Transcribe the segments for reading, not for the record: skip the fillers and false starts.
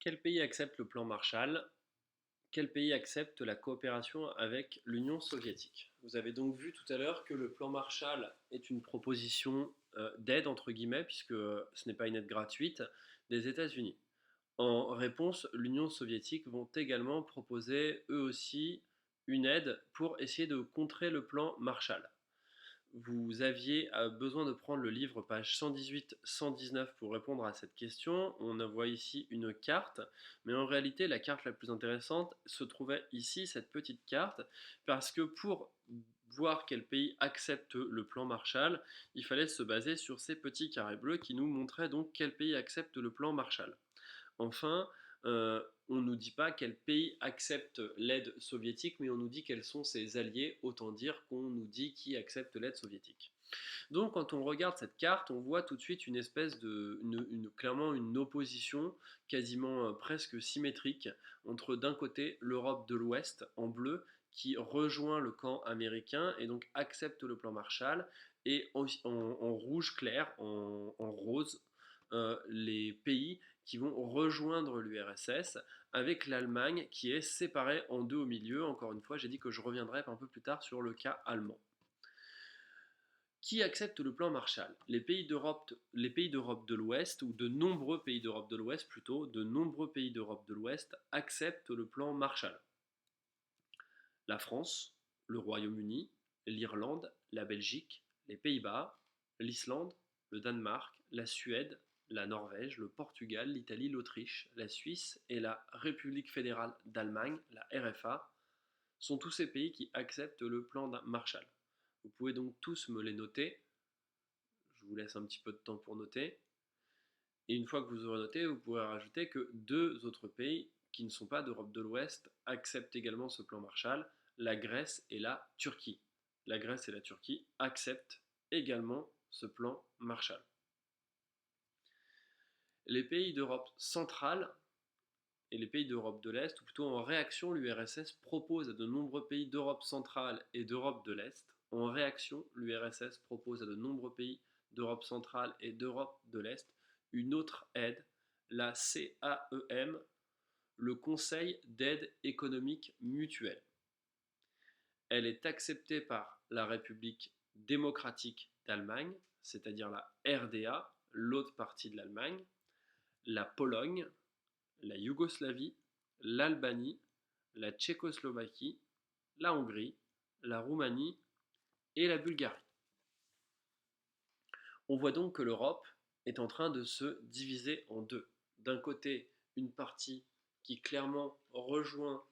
Quel pays accepte le plan Marshall? Quel pays accepte la coopération avec l'Union soviétique? Vous avez donc vu tout à l'heure que le plan Marshall est une proposition d'aide, entre guillemets, puisque ce n'est pas une aide gratuite, des États-Unis. En réponse, l'Union soviétique vont également proposer eux aussi une aide pour essayer de contrer le plan Marshall. Vous aviez besoin de prendre le livre page 118-119 pour répondre à cette question. On voit ici une carte, mais en réalité la carte la plus intéressante se trouvait ici, cette petite carte, parce que pour voir quel pays accepte le plan Marshall, il fallait se baser sur ces petits carrés bleus qui nous montraient donc quel pays accepte le plan Marshall. Enfin, on ne nous dit pas quel pays accepte l'aide soviétique, mais on nous dit quels sont ses alliés, autant dire qu'on nous dit qui accepte l'aide soviétique. Donc quand on regarde cette carte, on voit tout de suite une espèce de, clairement une opposition quasiment presque symétrique entre d'un côté l'Europe de l'Ouest en bleu qui rejoint le camp américain et donc accepte le plan Marshall et en rouge clair, en rose, les pays qui vont rejoindre l'URSS avec l'Allemagne qui est séparée en deux au milieu. Encore une fois, j'ai dit que je reviendrai un peu plus tard sur le cas allemand. Qui accepte le plan Marshall? Les pays d'Europe de l'Ouest, ou de nombreux pays d'Europe de l'Ouest plutôt, de nombreux pays d'Europe de l'Ouest acceptent le plan Marshall. La France, le Royaume-Uni, l'Irlande, la Belgique, les Pays-Bas, l'Islande, le Danemark, la Suède, la Norvège, le Portugal, l'Italie, l'Autriche, la Suisse et la République fédérale d'Allemagne, la RFA, sont tous ces pays qui acceptent le plan Marshall. Vous pouvez donc tous me les noter. Je vous laisse un petit peu de temps pour noter. Et une fois que vous aurez noté, vous pourrez rajouter que deux autres pays qui ne sont pas d'Europe de l'Ouest acceptent également ce plan Marshall, la Grèce et la Turquie. La Grèce et la Turquie acceptent également ce plan Marshall. Les pays d'Europe centrale et les pays d'Europe de l'Est, ou plutôt en réaction, l'URSS propose à de nombreux pays d'Europe centrale et d'Europe de l'Est. En réaction, l'URSS propose à de nombreux pays d'Europe centrale et d'Europe de l'Est une autre aide, la CAEM, le Conseil d'aide économique mutuelle. Elle est acceptée par la République démocratique d'Allemagne, c'est-à-dire la RDA, l'autre partie de l'Allemagne, la Pologne, la Yougoslavie, l'Albanie, la Tchécoslovaquie, la Hongrie, la Roumanie et la Bulgarie. On voit donc que l'Europe est en train de se diviser en deux. D'un côté, une partie qui clairement rejoint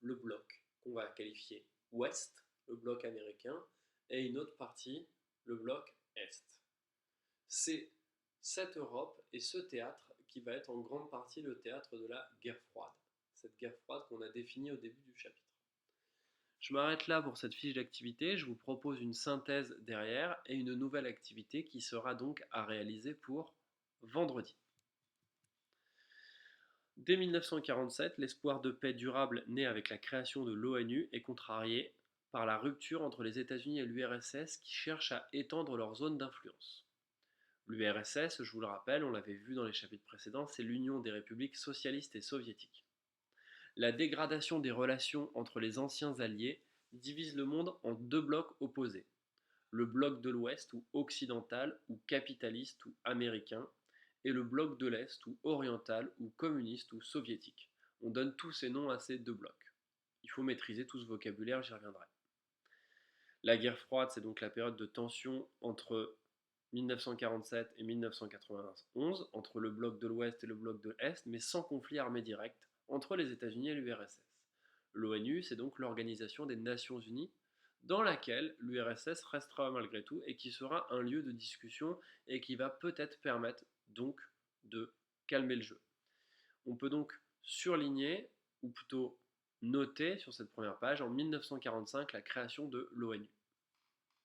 le bloc qu'on va qualifier Ouest, le bloc américain, et une autre partie, le bloc Est. C'est cette Europe et ce théâtre qui va être en grande partie le théâtre de la guerre froide. Cette guerre froide qu'on a définie au début du chapitre. Je m'arrête là pour cette fiche d'activité, je vous propose une synthèse derrière et une nouvelle activité qui sera donc à réaliser pour vendredi. Dès 1947, l'espoir de paix durable né avec la création de l'ONU est contrarié par la rupture entre les États-Unis et l'URSS qui cherchent à étendre leur zone d'influence. L'URSS, je vous le rappelle, on l'avait vu dans les chapitres précédents, c'est l'Union des républiques socialistes et soviétiques. La dégradation des relations entre les anciens alliés divise le monde en deux blocs opposés. Le bloc de l'Ouest ou occidental ou capitaliste ou américain et le bloc de l'Est ou oriental ou communiste ou soviétique. On donne tous ces noms à ces deux blocs. Il faut maîtriser tout ce vocabulaire, j'y reviendrai. La guerre froide, c'est donc la période de tension entre 1947 et 1991, entre le bloc de l'Ouest et le bloc de l'Est, mais sans conflit armé direct entre les États-Unis et l'URSS. L'ONU, c'est donc l'Organisation des Nations Unies, dans laquelle l'URSS restera malgré tout et qui sera un lieu de discussion et qui va peut-être permettre donc de calmer le jeu. On peut donc surligner, ou plutôt noter sur cette première page, en 1945, la création de l'ONU.